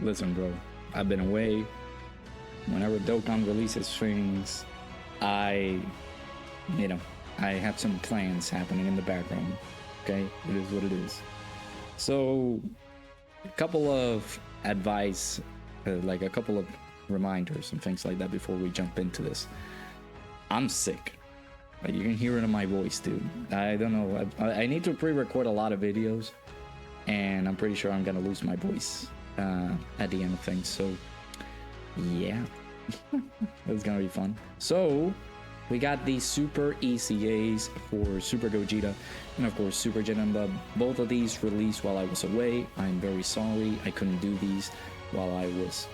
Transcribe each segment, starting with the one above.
listen, bro, I've been away. Whenever Dokkan releases things, I have some plans happening in the background. Okay, it is what it is. So, a couple of advice, like a couple of reminders and things like that before we jump into this. I'm sick. Like, you can hear it in my voice, dude. I don't know. I need to pre-record a lot of videos, and I'm pretty sure I'm gonna lose my voice at the end of things. So, yeah, it's gonna be fun. So, we got these Super EZAs for Super Gogeta and of course Super Janemba. Both of these released while I was away. I'm very sorry I couldn't do these while I was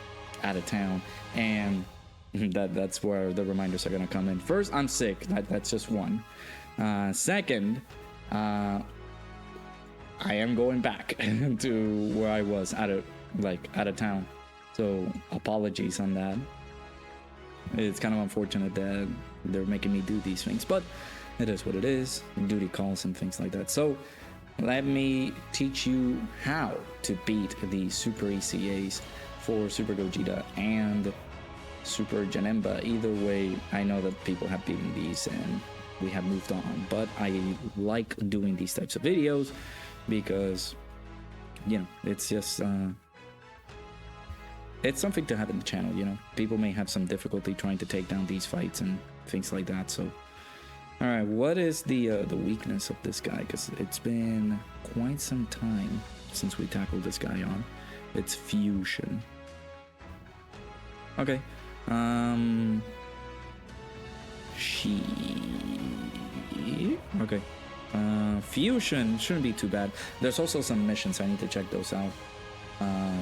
out of town, and that's where the reminders are gonna come in. First, I'm sick. That's just one. Second, I am going back to where I was out of town. So apologies on that. It's kind of unfortunate that they're making me do these things, but it is what it is. Duty calls and things like that. So let me teach you how to beat the Super EZAs for Super Gogeta and Super Janemba. Either way, I know that people have beaten these and we have moved on, but I like doing these types of videos because, you know, it's just it's something to have in the channel. You know, people may have some difficulty trying to take down these fights and things like that. So all right, what is the weakness of this guy? Because it's been quite some time since we tackled this guy on. It's fusion. Okay. Okay. Fusion shouldn't be too bad. There's also some missions. I need to check those out.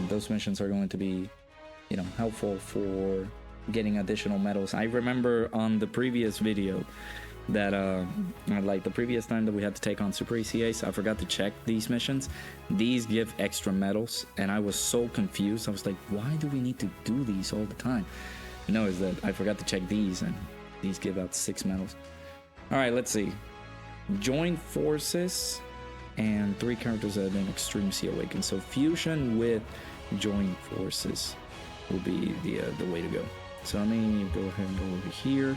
Those missions are going to be, you know, helpful for getting additional medals. I remember on the previous video that like the previous time that we had to take on Super EZAs, I forgot to check these missions. These give extra medals, and I was so confused. I was like, why do we need to do these all the time? No, is that I forgot to check these, and these give out 6 medals. All right, let's see. Join forces and 3 characters that have been Extreme Sea Awakened. So fusion with join forces will be the way to go. So let me go ahead and go over here.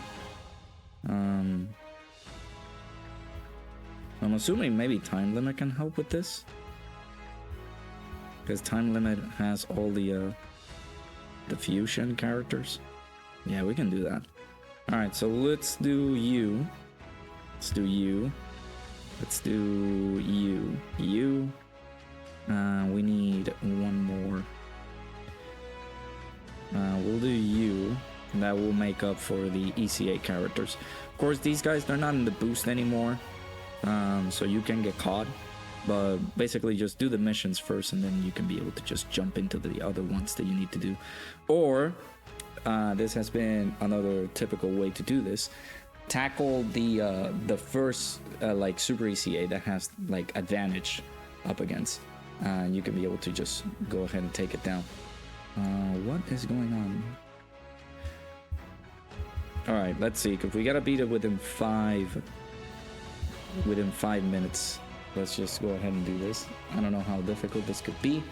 I'm assuming maybe Time Limit can help with this, because Time Limit has all the fusion characters. Yeah, we can do that. All right, so let's do you. Let's do you. Let's do you. You. We need one more. We'll do you. That will make up for the EZA characters. Of course, these guys, they're not in the boost anymore, so you can get caught. But basically, just do the missions first, and then you can be able to just jump into the other ones that you need to do. Or this has been another typical way to do this. Tackle the first like Super EZA that has like advantage up against. You can be able to just go ahead and take it down. What is going on? All right, let's see. If we gotta beat it within 5 minutes, let's just go ahead and do this. I don't know how difficult this could be,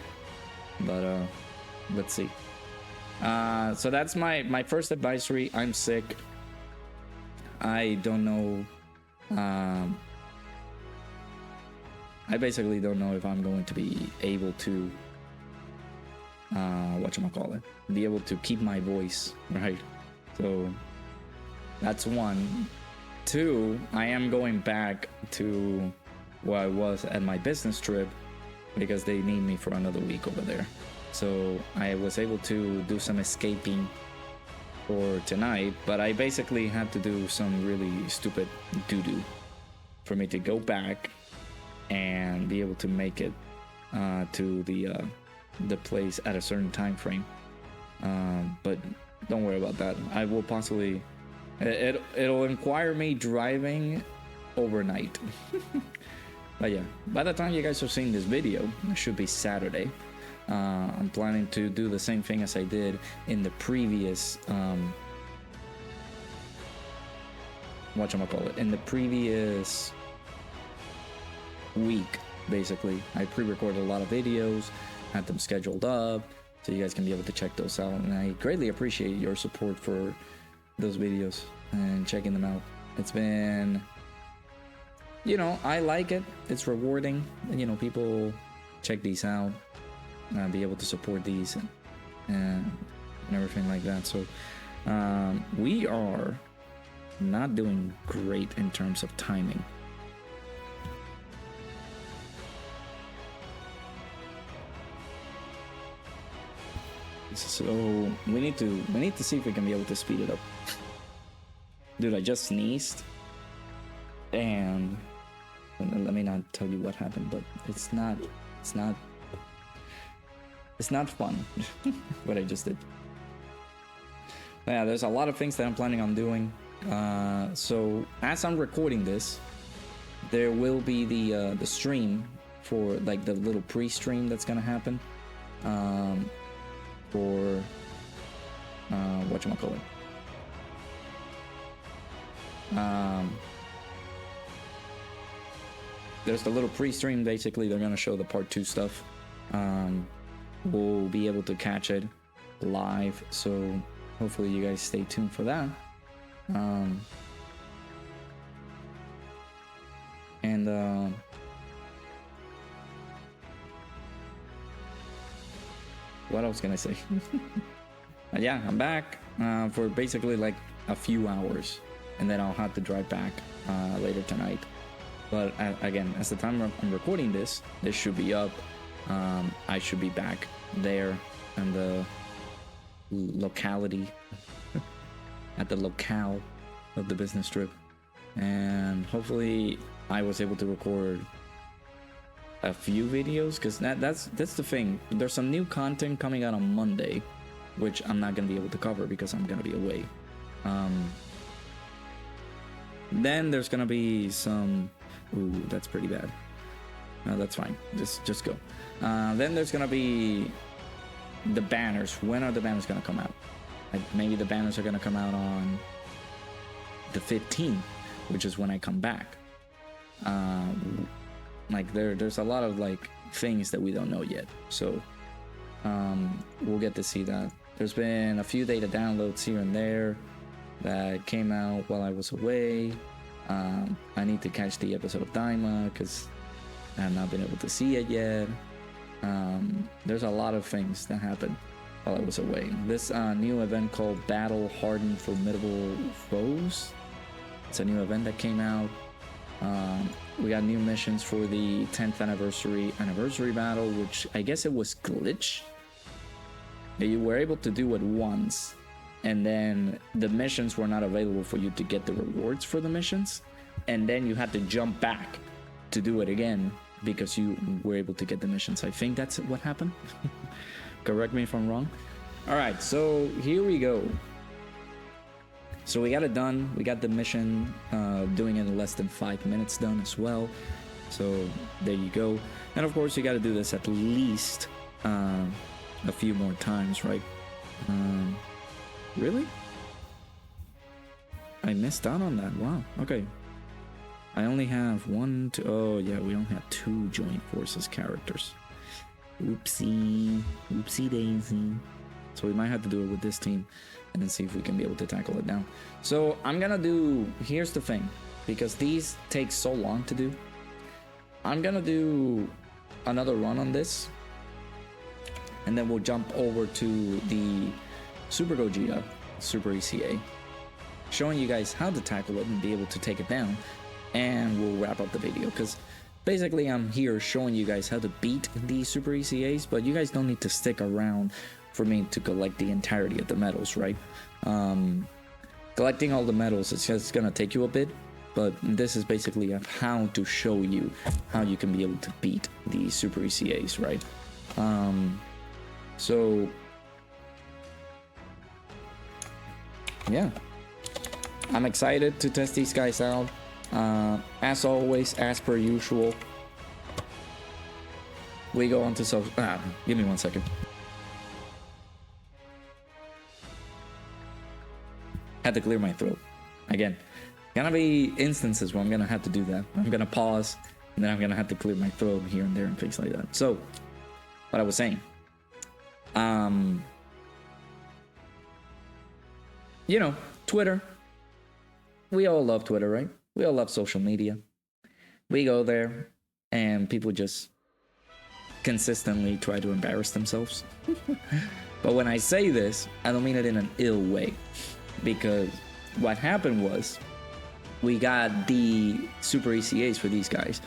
but let's see. So that's my first advisory. I'm sick. I don't know. I basically don't know if I'm going to be able to whatchamacallit, be able to keep my voice, right? So that's 1. 2, I am going back to where I was at my business trip because they need me for another week over there. So I was able to do some escaping for tonight, but I basically had to do some really stupid doo-doo for me to go back and be able to make it to the place at a certain time frame. But don't worry about that. I will possibly it'll require me driving overnight. But yeah, by the time you guys are seeing this video, it should be Saturday. I'm planning to do the same thing as I did in the previous in the previous week. Basically, I pre-recorded a lot of videos, had them scheduled up, so you guys can be able to check those out. And I greatly appreciate your support for those videos and checking them out. It's been, you know, I like it. It's rewarding. And, you know, people check these out, be able to support these and everything like that. So we are not doing great in terms of timing. So we need to see if we can be able to speed it up. Dude, I just sneezed, and let me not tell you what happened, but it's not fun what I just did. Yeah, there's a lot of things that I'm planning on doing. So as I'm recording this, there will be the stream for like the little pre-stream that's gonna happen. For whatchamacallit. There's the little pre-stream. Basically, they're gonna show the part 2 stuff. We'll be able to catch it live, so hopefully you guys stay tuned for that. What else can I say? Yeah, I'm back for basically like a few hours, and then I'll have to drive back later tonight. But again, as the time I'm recording this should be up. I should be back there in the locality, at the locale of the business trip, and hopefully I was able to record a few videos, because that's the thing. There's some new content coming out on Monday, which I'm not gonna be able to cover because I'm gonna be away. Then there's gonna be some. Ooh, that's pretty bad. No, that's fine. Just go. Then there's gonna be the banners. When are the banners gonna come out? Maybe the banners are gonna come out on the 15th, which is when I come back. Like there's a lot of like things that we don't know yet, so we'll get to see that. There's been a few data downloads here and there that came out while I was away. I need to catch the episode of Daima because I have not been able to see it yet. There's a lot of things that happened while I was away. This new event called Battle Hardened Formidable Foes. It's a new event that came out. We got new missions for the 10th anniversary battle, which I guess it was glitch. You were able to do it once, and then the missions were not available for you to get the rewards for the missions, and then you had to jump back to do it again because you were able to get the missions. I think that's what happened. Correct me if I'm wrong. All right, so here we go. So we got it done. We got the mission doing it in less than 5 minutes done as well. So there you go. And of course you got to do this at least a few more times, right? Really? I missed out on that. Wow. Okay. I only have 1, 2. Oh yeah, we only have 2 joint forces characters. Oopsie. Oopsie daisy. So we might have to do it with this team and then see if we can be able to tackle it down. So I'm gonna do, here's the thing, because these take so long to do, I'm gonna do another run on this, and then we'll jump over to the Super Gogeta, Super ECA, showing you guys how to tackle it and be able to take it down, and we'll wrap up the video, because basically I'm here showing you guys how to beat these Super ECAs, but you guys don't need to stick around for me to collect the entirety of the medals, right? Collecting all the medals, it's just gonna take you a bit, but this is basically how to show you how you can be able to beat the Super ECAs, right? So yeah, I'm excited to test these guys out. As always, as per usual, we go on to give me 1 second. Had to clear my throat again. Gonna be instances where I'm gonna have to do that. I'm gonna pause and then I'm gonna have to clear my throat here and there and things like that. So what I was saying, You know, Twitter. We all love Twitter, right? We all love social media. We go there and people just consistently try to embarrass themselves. But when I say this, I don't mean it in an ill way, because what happened was we got the super ECAs for these guys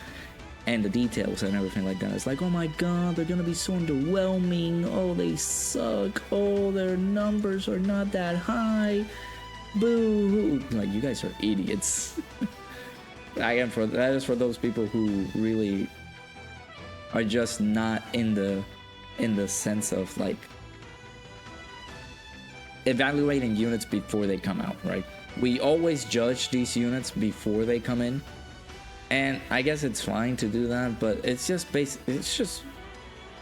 and the details and everything like that. It's like, oh my god, they're gonna be so underwhelming. Oh, they suck. Oh, their numbers are not that high. Boo. Like, you guys are idiots. Again, that is for those people who really are just not in the sense of like evaluating units before they come out, right? We always judge these units before they come in, and I guess it's fine to do that, but it's just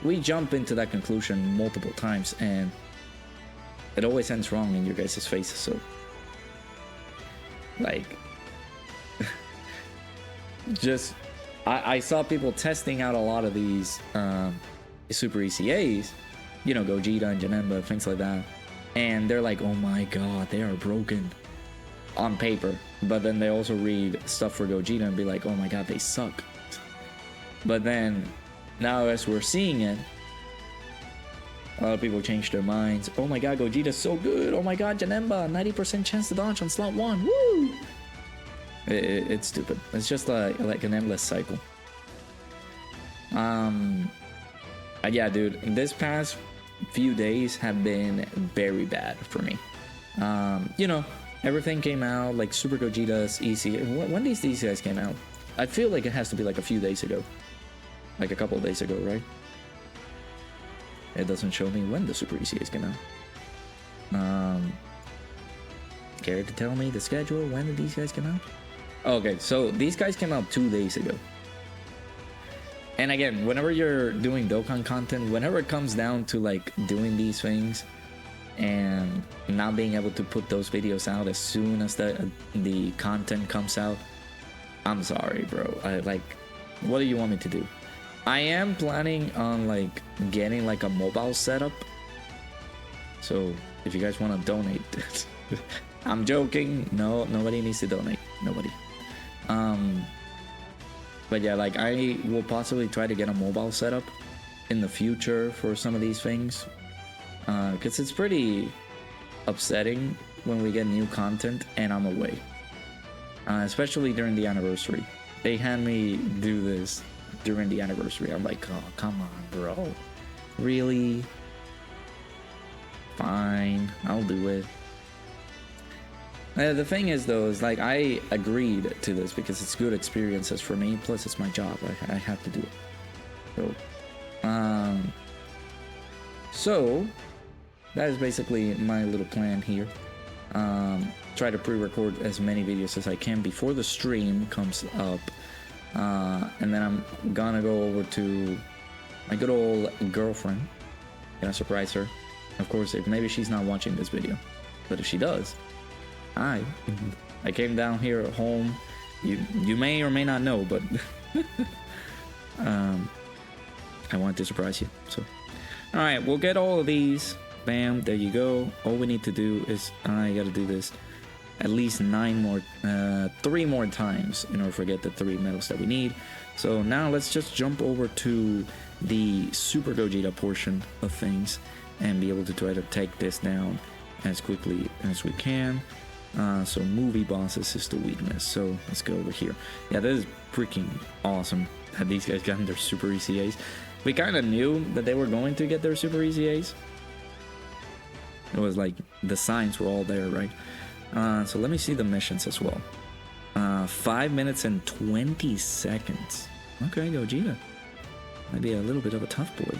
we jump into that conclusion multiple times and it always ends wrong in your guys' faces. So like just I saw people testing out a lot of these super ECAs, you know, Gogeta and Janemba, things like that, and they're like, oh my god, they are broken on paper. But then they also read stuff for Gogeta and be like, oh my god, they suck. But then now as we're seeing it, a lot of people change their minds. Oh my god, Gogeta's so good. Oh my god, Janemba, 90% chance to dodge on slot 1. Woo! It's stupid. It's just like an endless cycle. Yeah, dude, this past few days have been very bad for me. You know, everything came out, like Super Gogeta's EC. When these guys came out? I feel like it has to be like a few days ago. Like a couple of days ago, right? It doesn't show me when the Super ECAs came out. Care to tell me the schedule? When did these guys come out? Okay, so these guys came out 2 days ago. And again, whenever you're doing Dokkan content, whenever it comes down to like doing these things and not being able to put those videos out as soon as the content comes out, I'm sorry, bro. What do you want me to do? I am planning on like getting like a mobile setup. So if you guys want to donate, I'm joking. No, nobody needs to donate. Nobody. But yeah, like I will possibly try to get a mobile setup in the future for some of these things, because it's pretty upsetting when we get new content and I'm away, especially during the anniversary. They had me do this during the anniversary. I'm like, oh, come on, bro. Really? Fine, I'll do it. The thing is, though, is like I agreed to this because it's good experiences for me. Plus, it's my job. I have to do it. So that is basically my little plan here. Try to pre-record as many videos as I can before the stream comes up, and then I'm gonna go over to my good old girlfriend. Gonna surprise her, of course. If maybe she's not watching this video, but if she does. Hi, I came down here at home. You may or may not know, but I wanted to surprise you. So, all right, we'll get all of these. Bam, there you go. All we need to do is I got to do this at least 3 more times in order to get the 3 medals that we need. So now let's just jump over to the Super Gogeta portion of things and be able to try to take this down as quickly as we can. So movie bosses is the weakness. So let's go over here. Yeah, this is freaking awesome that these guys got their super ECAs. We kind of knew that they were going to get their super ECAs. It was like the signs were all there, right? So let me see the missions as well. 5 minutes and 20 seconds. Okay, Gogeta. Might be a little bit of a tough boy.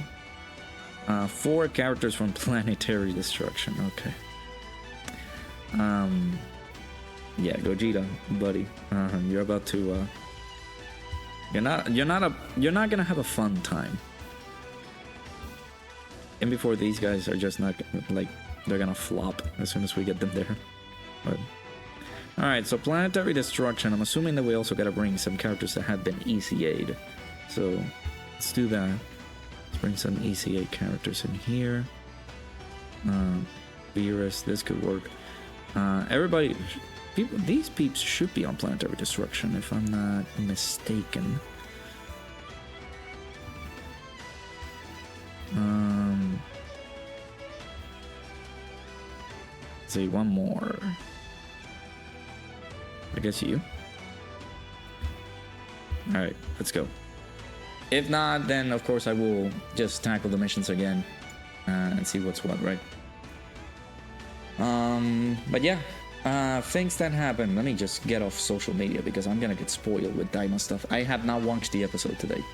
4 characters from Planetary Destruction. Okay. Yeah, Gogeta, buddy. You're about to. You're not gonna have a fun time. And before these guys are just not like they're gonna flop as soon as we get them there. But all right, so Planetary Destruction. I'm assuming that we also gotta bring some characters that have been ECA'd. So let's do that. Let's bring some ECA characters in here. Virus, this could work. Everybody, people, these peeps should be on planetary destruction if I'm not mistaken. Let's see, one more. I guess you. All right, let's go. If not, then of course I will just tackle the missions again and see what's what, right? But yeah, things that happen. Let me just get off social media because I'm gonna get spoiled with Dyna stuff. I have not watched the episode today.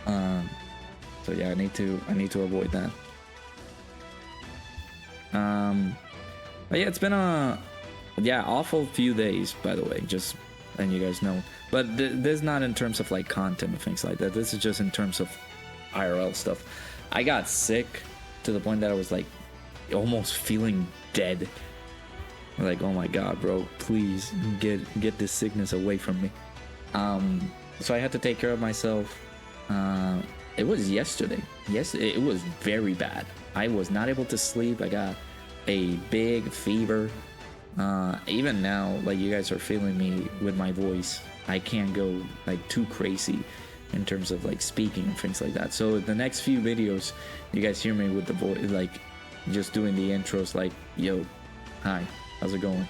So yeah, I need to avoid that. But yeah, it's been a awful few days, by the way, just letting you guys know. But this is not in terms of like content and things like that. This is just in terms of IRL stuff. I got sick to the point that I was like almost feeling dead. Like, oh my god, bro, please get this sickness away from me. So I had to take care of myself. It was yesterday. Yes, it was very bad. I was not able to sleep. I got a big fever. Even now, like, you guys are feeling me with my voice. I can't go like too crazy in terms of like speaking and things like that. So the next few videos, you guys hear me with the voice, like just doing the intros, like, yo, hi, how's it going?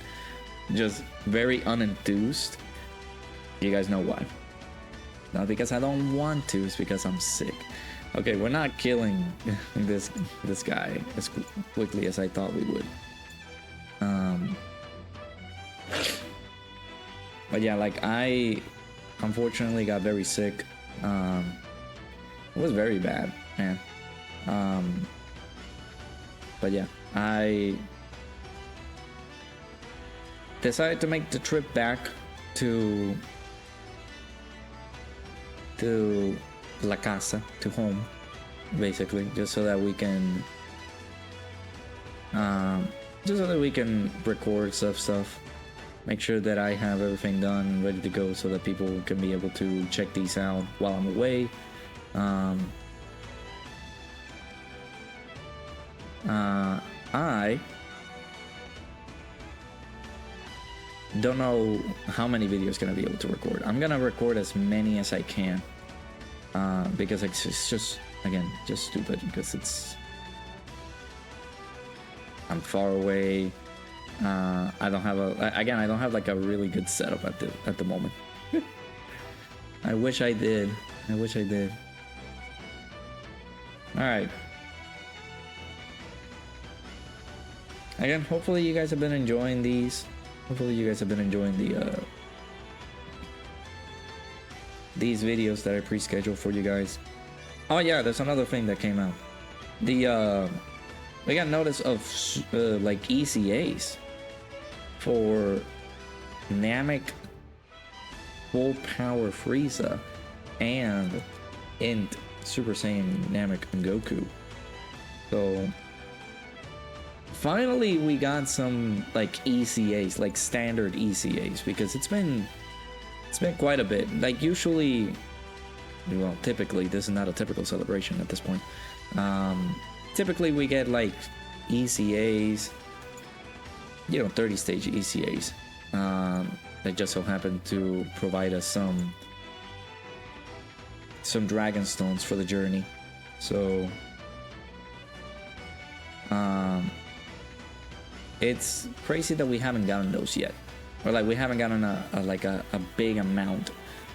Just very unenthused. You guys know why. Not because I don't want to, it's because I'm sick. Okay, we're not killing this guy as quickly as I thought we would. But yeah, like, I unfortunately got very sick. It was very bad, man. But yeah, I decided to make the trip back to La Casa, to home, basically, just so that we can record stuff, make sure that I have everything done, ready to go, so that people can be able to check these out while I'm away. I don't know how many videos gonna be able to record. I'm gonna record as many as I can, because it's just, again, just stupid, because I'm far away. I don't have like a really good setup at the moment. I wish I did. All right. Again, hopefully you guys have been enjoying these. Hopefully you guys have been enjoying these videos that I pre-scheduled for you guys. Oh yeah, there's another thing that came out. We got notice of like EZAs for Namek Full Power Frieza and INT Super Saiyan Namek and Goku. So finally we got some like EZAs, like standard EZAs, because it's been quite a bit. Like, usually, well, typically, this is not a typical celebration at this point. Typically we get like EZAs, you know, 30 stage EZAs, that just so happen to provide us some Dragon Stones for the journey. So it's crazy that we haven't gotten those yet, or like we haven't gotten a big amount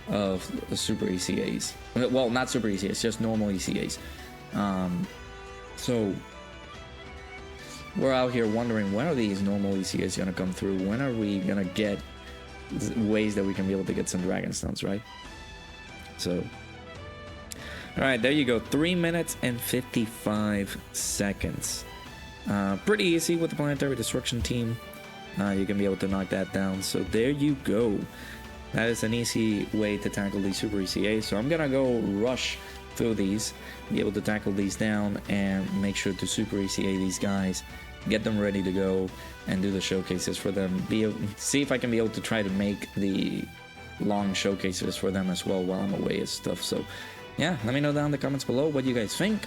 of super EZAs. Well, not super EZAs, just normal EZAs. So we're out here wondering, when are these normal EZAs gonna come through? When are we gonna get ways that we can be able to get some Dragon Stones, right? So, all right, there you go. 3 minutes and 55 seconds. Pretty easy with the Planetary Destruction team. You can be able to knock that down. So there you go. That is an easy way to tackle these Super EZAs. So I'm gonna go rush through these, be able to tackle these down, and make sure to Super EZA these guys, get them ready to go, and do the showcases for them. See if I can be able to try to make the long showcases for them as well while I'm away and stuff. So yeah, let me know down in the comments below what you guys think.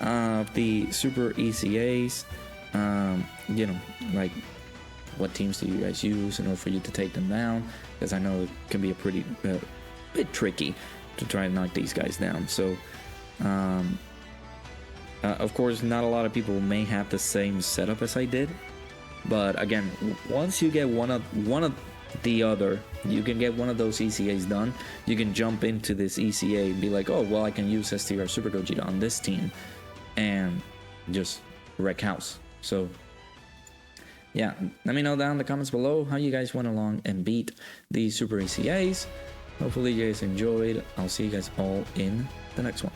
of the Super ECAs. You know, like, what teams do you guys use in order for you to take them down? Because I know it can be a pretty bit tricky to try and knock these guys down. So, of course, not a lot of people may have the same setup as I did. But again, once you get one of the other, you can get one of those ECAs done, you can jump into this ECA and be like, oh, well, I can use STR Super Gogeta on this team and just wreck house. So yeah, let me know down in the comments below how you guys went along and beat these Super ECAs. Hopefully you guys enjoyed. I'll see you guys all in the next one.